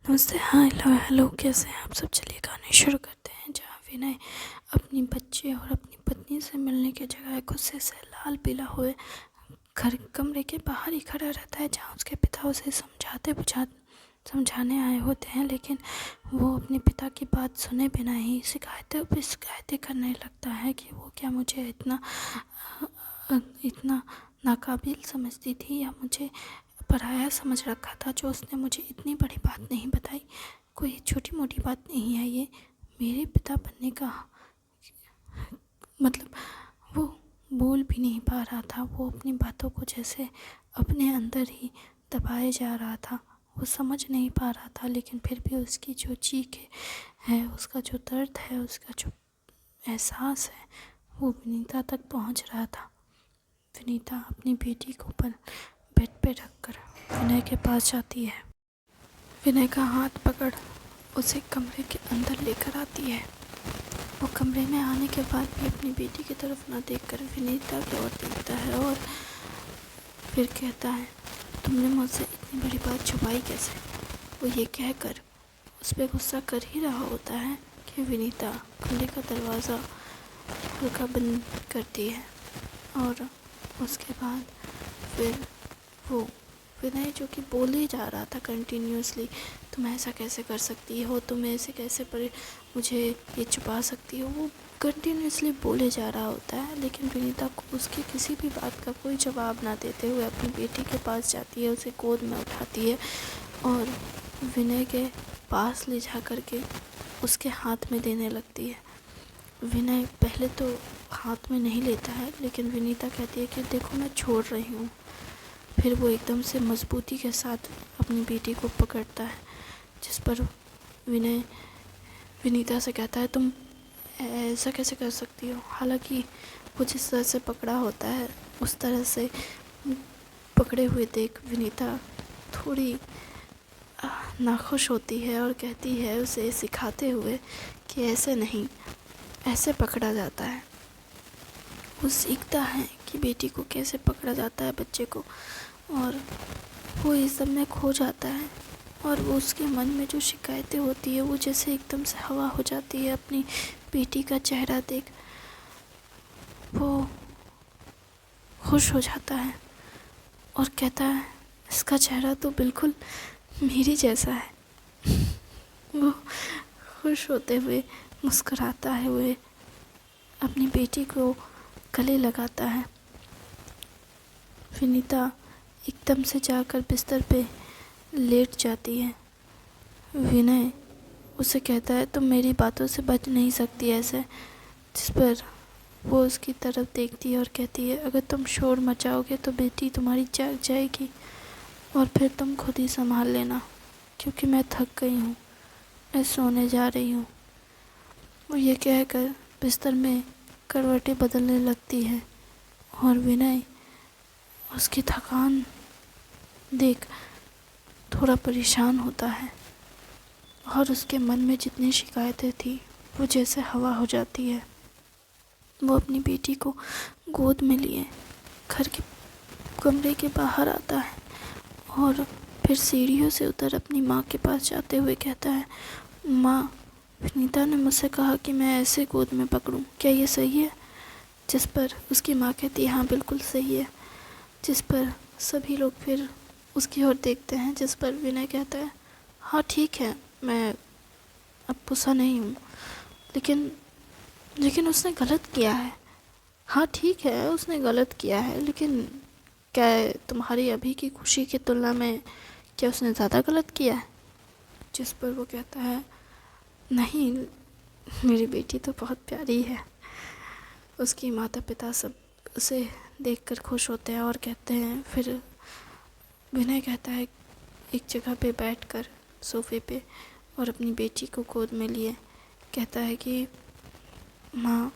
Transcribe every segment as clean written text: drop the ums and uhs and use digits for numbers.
नमस्ते। हाँ, hello hello, कैसे हैं आप सब? चलिए कहानी शुरू करते हैं। जहाँ विनय अपनी बच्चे और अपनी पत्नी से मिलने की जगह गुस्से से लाल पीला हुए घर कमरे के बाहर ही खड़ा रहता है, जहाँ उसके पिता उसे समझाने आए होते हैं, लेकिन वो अपने पिता की बात सुने बिना ही शिकायतें करने लगता है कि वो क्या मुझे इतना नाकाबिल समझती थी, या मुझे पराया समझ रखा था, जो उसने मुझे इतनी बड़ी बात नहीं बताई। कोई छोटी मोटी बात नहीं है ये। मेरे पिता बनने का मतलब, वो बोल भी नहीं पा रहा था। वो अपनी बातों को जैसे अपने अंदर ही दबाए जा रहा था। वो समझ नहीं पा रहा था, लेकिन फिर भी उसकी जो चीख है, उसका जो दर्द है, उसका जो एहसास है, वो विनीता तक पहुंच रहा था। विनीता अपनी बेटी को बेड पे रखकर विनय के पास जाती है। विनय का हाथ पकड़ उसे कमरे के अंदर लेकर आती है। वो कमरे में आने के बाद भी अपनी बेटी की तरफ न देखकर विनीता की ओर देखता है और फिर कहता है, तुमने मुझसे इतनी बड़ी बात छुपाई कैसे? वो ये कहकर उस पर गुस्सा कर ही रहा होता है कि विनीता कमरे का दरवाज़ा हल्का बंद करती है। और उसके बाद फिर वो विनय, जो कि बोले जा रहा था कंटिन्यूसली, तुम ऐसा कैसे कर सकती हो, तुम ऐसे कैसे मुझे ये छुपा सकती हो, वो कंटिन्यूसली बोले जा रहा होता है। लेकिन विनीता को उसकी किसी भी बात का कोई जवाब ना देते हुए अपनी बेटी के पास जाती है, उसे गोद में उठाती है और विनय के पास ले जा कर के उसके हाथ में देने लगती है। विनय पहले तो हाथ में नहीं लेता है, लेकिन विनीता कहती है कि देखो मैं छोड़ रही हूँ। फिर वो एकदम से मजबूती के साथ अपनी बेटी को पकड़ता है, जिस पर विनय विनीता से कहता है, तुम ऐसा कैसे कर सकती हो? हालांकि वो जिस तरह से पकड़ा होता है, उस तरह से पकड़े हुए देख विनीता थोड़ी नाखुश होती है और कहती है उसे सिखाते हुए कि ऐसे नहीं, ऐसे पकड़ा जाता है। वो सीखता है कि बेटी को कैसे पकड़ा जाता है, बच्चे को, और वो इस सब में खो जाता है। और वो उसके मन में जो शिकायतें होती है, वो जैसे एकदम से हवा हो जाती है। अपनी बेटी का चेहरा देख वो खुश हो जाता है और कहता है, इसका चेहरा तो बिल्कुल मेरी जैसा है। वो खुश होते हुए मुस्कुराता है हुए अपनी बेटी को गले लगाता है। विनीता एकदम से जाकर बिस्तर पे लेट जाती है। विनय उसे कहता है, तुम मेरी बातों से बच नहीं सकती ऐसे, जिस पर वो उसकी तरफ देखती है और कहती है, अगर तुम शोर मचाओगे तो बेटी तुम्हारी जाग जाएगी और फिर तुम खुद ही संभाल लेना, क्योंकि मैं थक गई हूँ, मैं सोने जा रही हूँ। वो ये कहकर बिस्तर में करवटें बदलने लगती है और विनय उसकी थकान देख थोड़ा परेशान होता है और उसके मन में जितनी शिकायतें थी वो जैसे हवा हो जाती है। वो अपनी बेटी को गोद में लिए घर के कमरे के बाहर आता है और फिर सीढ़ियों से उतर अपनी माँ के पास जाते हुए कहता है, माँ, विनीता ने मुझसे कहा कि मैं ऐसे गोद में पकड़ूं, क्या ये सही है? जिस पर उसकी माँ कहती है, हाँ बिल्कुल सही है। जिस पर सभी लोग फिर उसकी ओर देखते हैं, जिस पर विनय कहता है, हाँ ठीक है, मैं अब गुस्सा नहीं हूँ, लेकिन लेकिन उसने गलत किया है। हाँ ठीक है, उसने गलत किया है, लेकिन क्या तुम्हारी अभी की खुशी की तुलना में क्या उसने ज़्यादा गलत किया है? जिस पर वो कहता है, नहीं, मेरी बेटी तो बहुत प्यारी है। उसकी माता पिता सब उसे देखकर खुश होते हैं और कहते हैं, फिर विनय कहता है एक जगह पे बैठकर सोफे पे और अपनी बेटी को गोद में लिए कहता है कि माँ,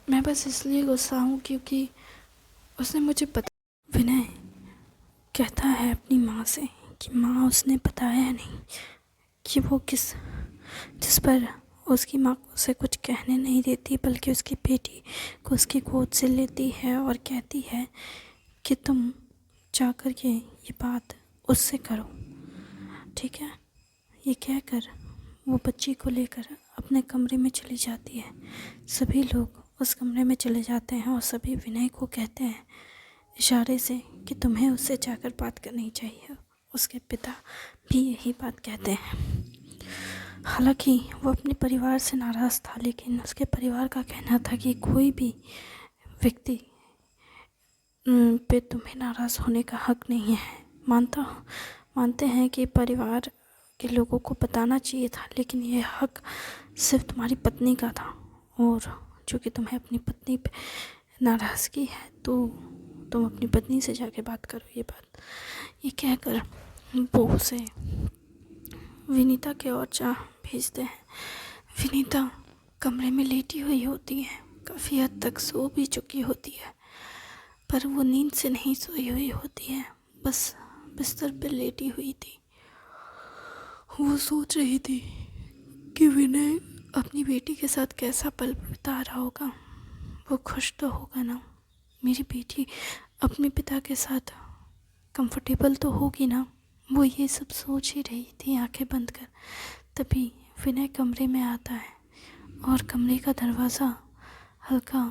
मैं बस इसलिए गुस्सा हूँ क्योंकि उसने मुझे विनय कहता है अपनी माँ से कि माँ, उसने बताया नहीं कि वो जिस पर उसकी माँ उसे कुछ कहने नहीं देती, बल्कि उसकी बेटी को उसकी गोद से लेती है और कहती है कि तुम जाकर के ये बात उससे करो, ठीक है? ये कहकर वो बच्ची को लेकर अपने कमरे में चली जाती है। सभी लोग उस कमरे में चले जाते हैं और सभी विनय को कहते हैं इशारे से कि तुम्हें उससे जाकर बात करनी चाहिए। उसके पिता भी यही बात कहते हैं। हालांकि वो अपने परिवार से नाराज़ था, लेकिन उसके परिवार का कहना था कि कोई भी व्यक्ति पे तुम्हें नाराज़ होने का हक नहीं है। मानते हैं कि परिवार के लोगों को बताना चाहिए था, लेकिन ये हक सिर्फ तुम्हारी पत्नी का था, और चूँकि तुम्हें अपनी पत्नी पे नाराज़गी है तो तुम अपनी पत्नी से जाके बात करो। ये कहकर वो उसे विनीता के ओर जा भेजते हैं। विनीता कमरे में लेटी हुई होती है, काफ़ी हद तक सो भी चुकी होती है, पर वो नींद से नहीं सोई हुई होती है, बस बिस्तर पर लेटी हुई थी। वो सोच रही थी कि विनय अपनी बेटी के साथ कैसा पल बिता रहा होगा, वो खुश तो होगा ना, मेरी बेटी अपने पिता के साथ कंफर्टेबल तो होगी ना। वो ये सब सोच ही रही थी आंखें बंद कर। तभी विनय कमरे में आता है और कमरे का दरवाज़ा हल्का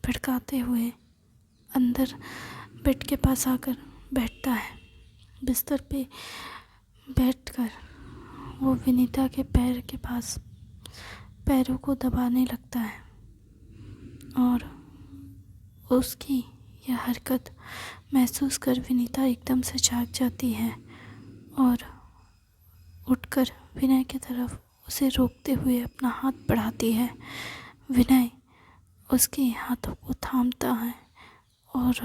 भड़काते हुए अंदर बेड के पास आकर बैठता है। बिस्तर पे बैठकर वो विनीता के पैर के पास पैरों को दबाने लगता है और उसकी यह हरकत महसूस कर विनीता एकदम से जाग जाती है और उठकर विनय की तरफ उसे रोकते हुए अपना हाथ बढ़ाती है। विनय उसके हाथों को थामता है और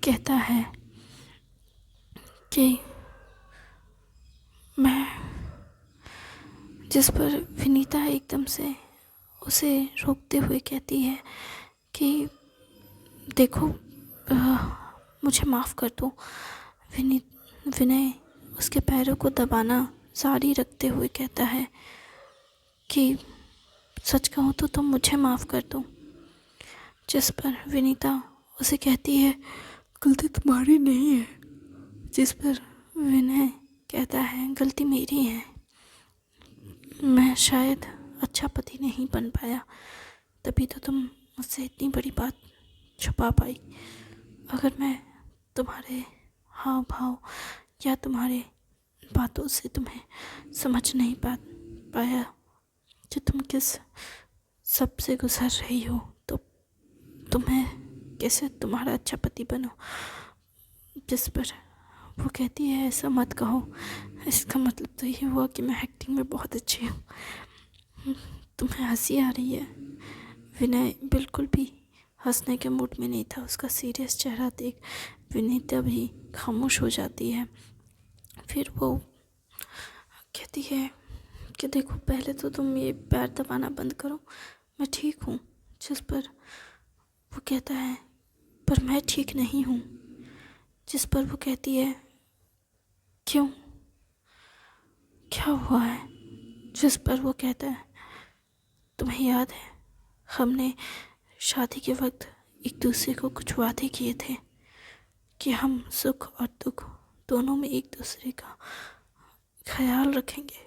कहता है कि मैं, जिस पर विनीता एकदम से उसे रोकते हुए कहती है कि देखो मुझे माफ़ कर दो। विनय उसके पैरों को दबाना जारी रखते हुए कहता है कि सच कहूँ तो तुम मुझे माफ़ कर दो। जिस पर विनीता उसे कहती है गलती तुम्हारी नहीं है। जिस पर विनय कहता है गलती मेरी है, मैं शायद अच्छा पति नहीं बन पाया, तभी तो तुम मुझसे इतनी बड़ी बात छुपा पाई। अगर मैं तुम्हारे हाव भाव या तुम्हारे बातों से तुम्हें समझ नहीं पाया कि तुम किस सब से गुजर रही हो, तो तुम्हें कैसे तुम्हारा अच्छा पति बनो। जिस पर वो कहती है ऐसा मत कहो, इसका मतलब तो ये हुआ कि मैं एक्टिंग में बहुत अच्छी हूँ। तुम्हें हंसी आ रही है। विनय बिल्कुल भी हंसने के मूड में नहीं था। उसका सीरियस चेहरा देख विनीता भी खामोश हो जाती है। फिर वो कहती है कि देखो पहले तो तुम ये पैर दबाना बंद करो, मैं ठीक हूँ। जिस पर वो कहता है पर मैं ठीक नहीं हूँ। जिस पर वो कहती है क्यों, क्या हुआ है। जिस पर वो कहता है तुम्हें याद है हमने शादी के वक्त एक दूसरे को कुछ वादे किए थे कि हम सुख और दुख दोनों में एक दूसरे का ख्याल रखेंगे।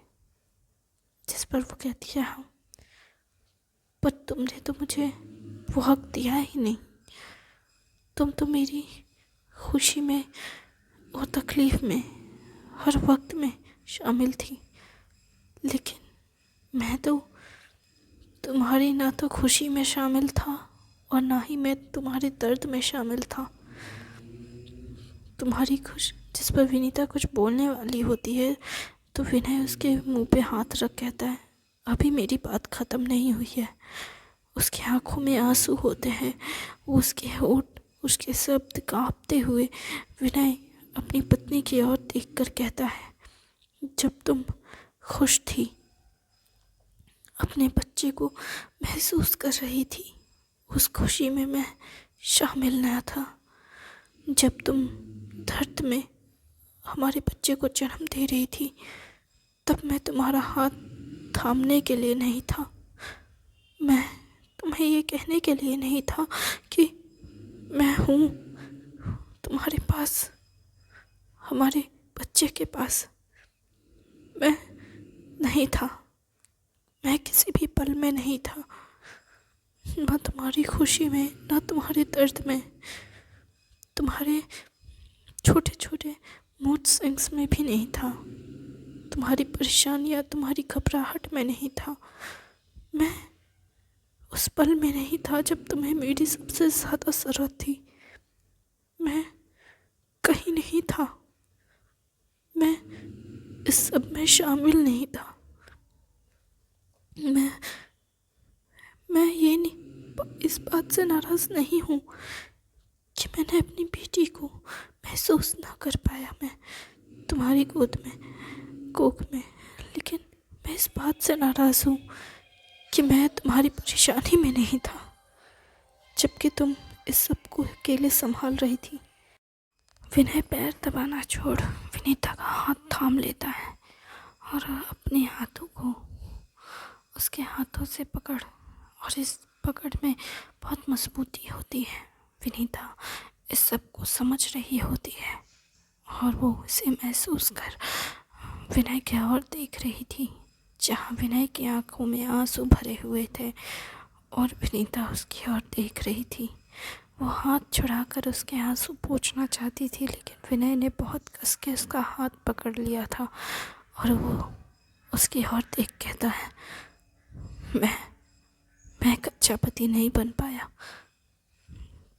जिस पर वो कहती है हाँ, पर तुमने तो मुझे वो हक दिया ही नहीं। तुम तो मेरी खुशी में और तकलीफ़ में हर वक्त में शामिल थी, लेकिन मैं तो तुम्हारी ना तो खुशी में शामिल था और ना ही मैं तुम्हारे दर्द में शामिल था। तुम्हारी जिस पर विनीता कुछ बोलने वाली होती है तो विनय उसके मुंह पे हाथ रख कहता है अभी मेरी बात ख़त्म नहीं हुई है। उसकी आंखों में आंसू होते हैं, उसके होंठ, उसके शब्द कांपते हुए विनय अपनी पत्नी की ओर देखकर कहता है जब तुम खुश थी, अपने बच्चे को महसूस कर रही थी, उस खुशी में मैं शामिल न था। जब तुम दर्द में हमारे बच्चे को जन्म दे रही थी, तब मैं तुम्हारा हाथ थामने के लिए नहीं था। मैं तुम्हें ये कहने के लिए नहीं था कि मैं हूँ तुम्हारे पास, हमारे बच्चे के पास। मैं नहीं था, मैं किसी भी पल में नहीं था, ना तुम्हारी खुशी में, ना तुम्हारे दर्द में, तुम्हारे छोटे छोटे मूड स्विंग्स में भी नहीं था, तुम्हारी परेशानी या तुम्हारी घबराहट में नहीं था। मैं उस पल में नहीं था जब तुम्हें मेरी सबसे ज़्यादा ज़रूरत थी। मैं कहीं नहीं था, मैं इस सब में शामिल नहीं था। मैं ये नहीं, इस बात से नाराज़ नहीं हूँ कि मैंने अपनी बेटी को महसूस ना कर पाया मैं तुम्हारी गोद में, कोख में, लेकिन मैं इस बात से नाराज़ हूँ कि मैं तुम्हारी परेशानी में नहीं था, जबकि तुम इस सब को अकेले संभाल रही थी। विनय पैर दबाना छोड़ विनीता का हाथ थाम लेता है और अपने हाथों को उसके हाथों से पकड़, और इस पकड़ में बहुत मजबूती होती है। विनीता इस सब को समझ रही होती है और वो इसे महसूस कर विनय की ओर देख रही थी, जहाँ विनय की आंखों में आंसू भरे हुए थे और विनीता उसकी ओर देख रही थी। वो हाथ छुड़ाकर उसके आंसू पोंछना चाहती थी, लेकिन विनय ने बहुत कस के उसका हाथ पकड़ लिया था और वो उसकी ओर देख कहता है, मैं एक अच्छा पति नहीं बन पाया।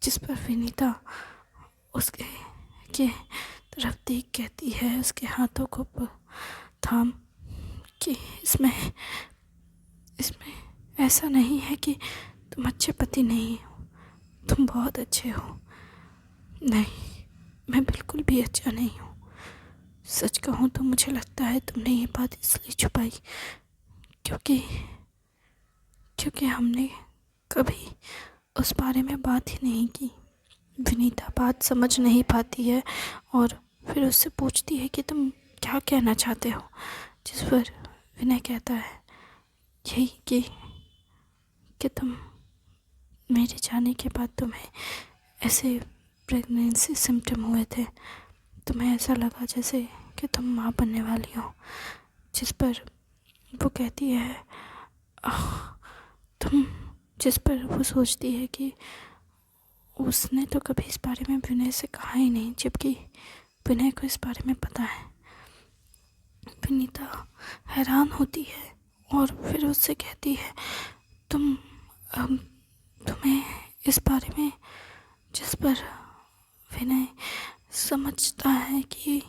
जिस पर विनीता उसके के तरफ देख कहती है, उसके हाथों को थाम, कि इसमें ऐसा नहीं है कि तुम अच्छे पति नहीं हो, तुम बहुत अच्छे हो। नहीं, मैं बिल्कुल भी अच्छा नहीं हूँ। सच कहूँ तो मुझे लगता है तुमने ये बात इसलिए छुपाई क्योंकि हमने कभी उस बारे में बात ही नहीं की। विनीता बात समझ नहीं पाती है और फिर उससे पूछती है कि तुम क्या कहना चाहते हो, जिस पर विनय कहता है यही कि तुम मेरे जाने के बाद तुम्हें ऐसे प्रेगनेंसी सिम्टम हुए थे, तुम्हें ऐसा लगा जैसे कि तुम माँ बनने वाली हो। जिस पर वो कहती है तुम, जिस पर वो सोचती है कि उसने तो कभी इस बारे में विनय से कहा ही नहीं, जबकि विनय को इस बारे में पता है। विनीता हैरान होती है और फिर उससे कहती है तुम्हें इस बारे में, जिस पर विनय समझता है कि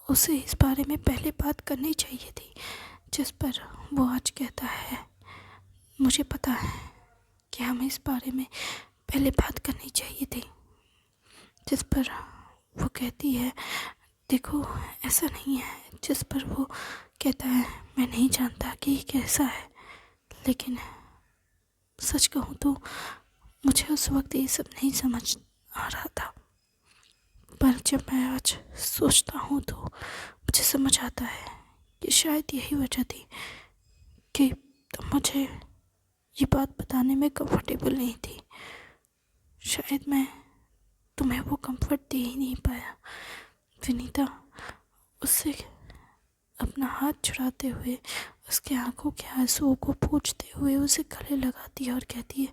उसे इस बारे में पहले बात करनी चाहिए थी, जिस पर वो आज कहता है मुझे पता है कि हमें इस बारे में पहले बात करनी चाहिए थी। जिस पर वो कहती है देखो ऐसा नहीं है, जिस पर वो कहता है मैं नहीं जानता कि कैसा है, लेकिन सच कहूँ तो मुझे उस वक्त ये सब नहीं समझ आ रहा था, पर जब मैं आज सोचता हूँ तो मुझे समझ आता है कि शायद यही वजह थी कि तुम मुझे ये बात बताने में कंफर्टेबल नहीं थी। शायद मैं तुम्हें वो कंफर्ट दे ही नहीं पाया। विनीता उससे अपना हाथ छुड़ाते हुए उसके आंखों के आंसुओं को पोंछते हुए उसे गले लगाती है और कहती है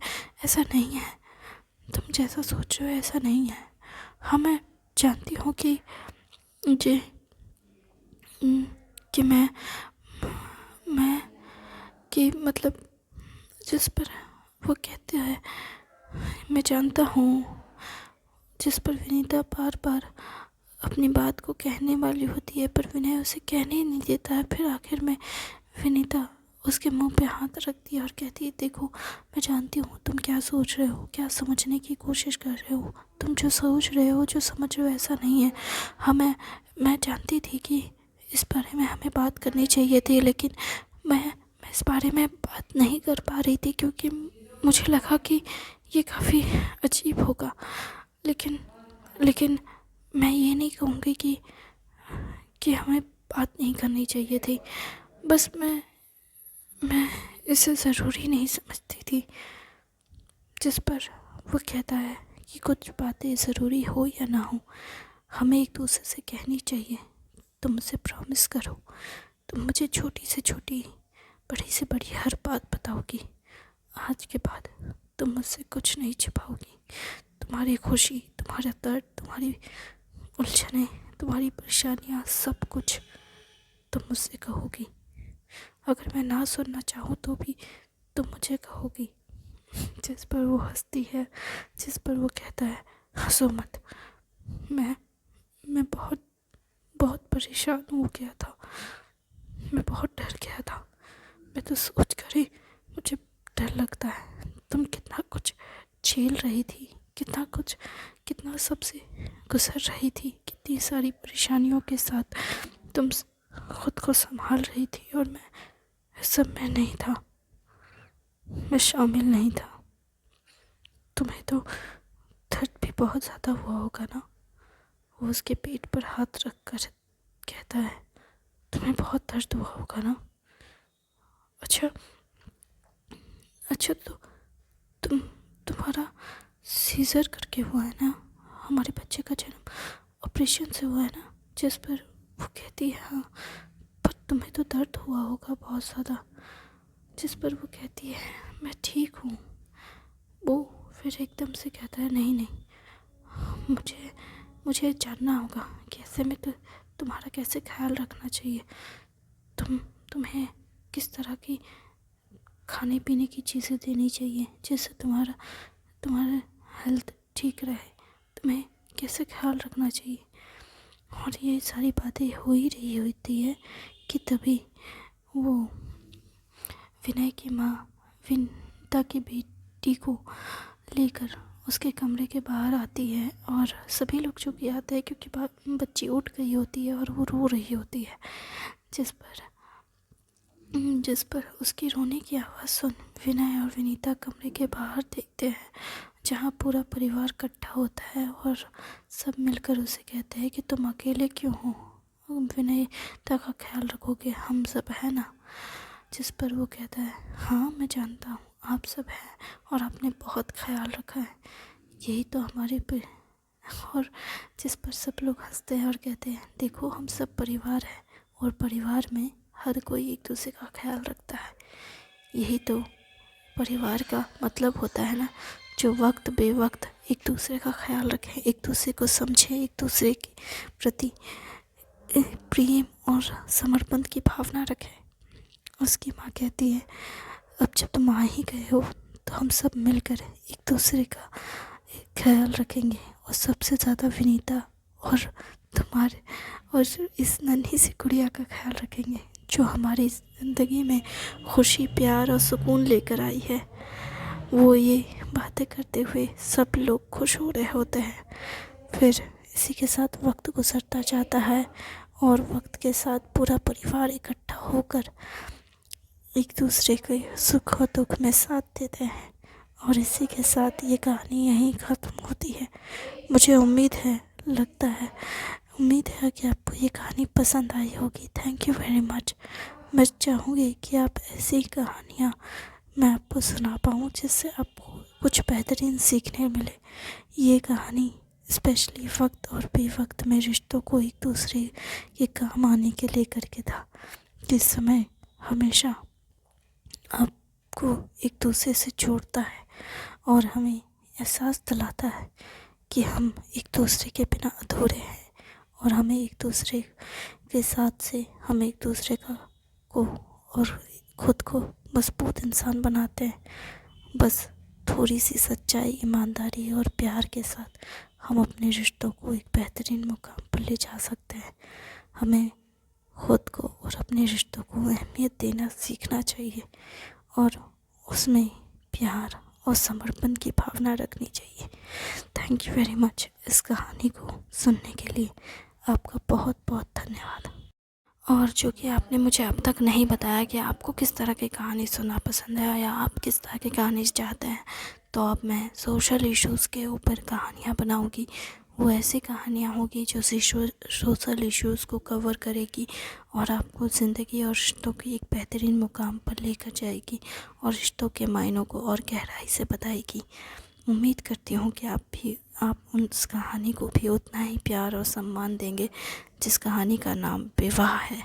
ऐसा नहीं है, तुम जैसा सोच रहे हो ऐसा नहीं है। हाँ मैं जानती हूँ कि मैं कि मतलब, जिस पर वो कहते हैं मैं जानता हूँ, जिस पर विनीता बार बार अपनी बात को कहने वाली होती है पर विनय उसे कहने ही नहीं देता है। फिर आखिर में विनीता उसके मुंह पे हाथ रखती है और कहती है देखो मैं जानती हूँ तुम क्या सोच रहे हो, क्या समझने की कोशिश कर रहे हो, तुम जो सोच रहे हो जो समझ रहे हो ऐसा नहीं है। हाँ मैं जानती थी कि इस बारे में हमें बात करनी चाहिए थी, लेकिन मैं इस बारे में बात नहीं कर पा रही थी क्योंकि मुझे लगा कि ये काफ़ी अजीब होगा। लेकिन मैं ये नहीं कहूँगी कि हमें बात नहीं करनी चाहिए थी, बस मैं इसे ज़रूरी नहीं समझती थी। जिस पर वो कहता है कि कुछ बातें ज़रूरी हो या ना हो हमें एक दूसरे से कहनी चाहिए, तुम मुझसे प्रॉमिस करो तुम मुझे छोटी से छोटी, बड़ी से बड़ी हर बात बताओगी। आज के बाद तुम मुझसे कुछ नहीं छिपाओगी। तुम्हारी खुशी, तुम्हारा दर्द, तुम्हारी उलझने, तुम्हारी परेशानियाँ, सब कुछ तुम मुझसे कहोगी। अगर मैं ना सुनना चाहूँ तो भी तुम मुझे कहोगी। जिस पर वो हंसती है, जिस पर वो कहता है हंसो मत, मैं बहुत बहुत परेशान हो गया था। मैं बहुत डर गया था। मैं तो सोच कर ही मुझे डर लगता है। तुम कितना कुछ झेल रही थी, कितना सबसे गुजर रही थी, कितनी सारी परेशानियों के साथ तुम खुद को संभाल रही थी, और मैं सब में नहीं था, मैं शामिल नहीं था। तुम्हें तो दर्द भी बहुत ज़्यादा हुआ होगा ना। वो उसके पेट पर हाथ रख कर कहता है तुम्हें बहुत दर्द हुआ होगा ना। अच्छा तो तुम्हारा सीजर करके हुआ है ना, हमारे बच्चे का जन्म ऑपरेशन से हुआ है ना। जिस पर वो कहती है हाँ, पर तुम्हें तो दर्द हुआ होगा बहुत ज़्यादा। जिस पर वो कहती है मैं ठीक हूँ। वो फिर एकदम से कहता है नहीं, मुझे जानना होगा कैसे मैं तुम्हारा कैसे ख्याल रखना चाहिए। तुम्हें किस तरह की खाने पीने की चीज़ें देनी चाहिए जिससे तुम्हारा हेल्थ ठीक रहे। तुम्हें कैसे ख्याल रखना चाहिए। और ये सारी बातें हो ही रही होती है कि तभी वो विनय की माँ विनीता की बेटी को लेकर उसके कमरे के बाहर आती है, और सभी लोग जो कि आते हैं क्योंकि बच्ची उठ गई होती है और वो रो रही होती है। जिस पर उसकी रोने की आवाज़ सुन विनय और विनीता कमरे के बाहर देखते हैं, जहाँ पूरा परिवार इकट्ठा होता है और सब मिलकर उसे कहते हैं कि तुम अकेले क्यों हो, विनीता का ख्याल रखोगे, हम सब है ना। जिस पर वो कहता है हाँ मैं जानता हूँ आप सब हैं और आपने बहुत ख्याल रखा है, यही तो हमारे पे। और जिस पर सब लोग हंसते हैं और कहते हैं देखो हम सब परिवार हैं और परिवार में हर कोई एक दूसरे का ख्याल रखता है, यही तो परिवार का मतलब होता है ना। जो वक्त बेवक्त एक दूसरे का ख्याल रखें, एक दूसरे को समझें, एक दूसरे के प्रति प्रेम और समर्पण की भावना रखें। उसकी माँ कहती है अब जब तुम आ ही गए हो तो हम सब मिलकर एक दूसरे का ख्याल रखेंगे, और सबसे ज़्यादा विनीता और तुम्हारे और इस नन्ही सी गुड़िया का ख्याल रखेंगे जो हमारी ज़िंदगी में खुशी, प्यार और सुकून लेकर आई है। वो ये बातें करते हुए सब लोग खुश हो रहे होते हैं। फिर इसी के साथ वक्त गुजरता जाता है और वक्त के साथ पूरा परिवार इकट्ठा होकर एक दूसरे के सुख और दुख में साथ देते हैं। और इसी के साथ ये कहानी यहीं ख़त्म होती है। मुझे उम्मीद है कि आपको ये कहानी पसंद आई होगी। Thank you very much. मैं चाहूँगी कि आप ऐसी कहानियाँ मैं आपको सुना पाऊँ जिससे आपको कुछ बेहतरीन सीखने मिले। ये कहानी स्पेशली वक्त और बेवक्त में रिश्तों को एक दूसरे के काम आने के लेकर के था। किस समय हमेशा आपको एक दूसरे से जोड़ता है और हमें एहसास दिलाता है कि हम एक दूसरे के बिना अधूरे हैं, और हमें एक दूसरे के साथ से हम एक दूसरे को और खुद को मजबूत इंसान बनाते हैं। बस थोड़ी सी सच्चाई, ईमानदारी और प्यार के साथ हम अपने रिश्तों को एक बेहतरीन मुकाम पर ले जा सकते हैं। हमें खुद को और अपने रिश्तों को अहमियत देना सीखना चाहिए और उसमें प्यार और समर्पण की भावना रखनी चाहिए। Thank you very much. इस कहानी को सुनने के लिए आपका बहुत बहुत धन्यवाद। और जो कि आपने मुझे अब तक नहीं बताया कि आपको किस तरह की कहानी सुनना पसंद है या आप किस तरह की कहानी चाहते हैं, तो अब मैं सोशल इश्यूज़ के ऊपर कहानियाँ बनाऊँगी। वो ऐसी कहानियाँ होगी जो सोशल इश्यूज़ को कवर करेगी और आपको ज़िंदगी और रिश्तों की एक बेहतरीन मुकाम पर लेकर जाएगी और रिश्तों के मायनों को और गहराई से बताएगी। उम्मीद करती हूँ कि आप उस कहानी को भी उतना ही प्यार और सम्मान देंगे जिस कहानी का नाम विवाह है।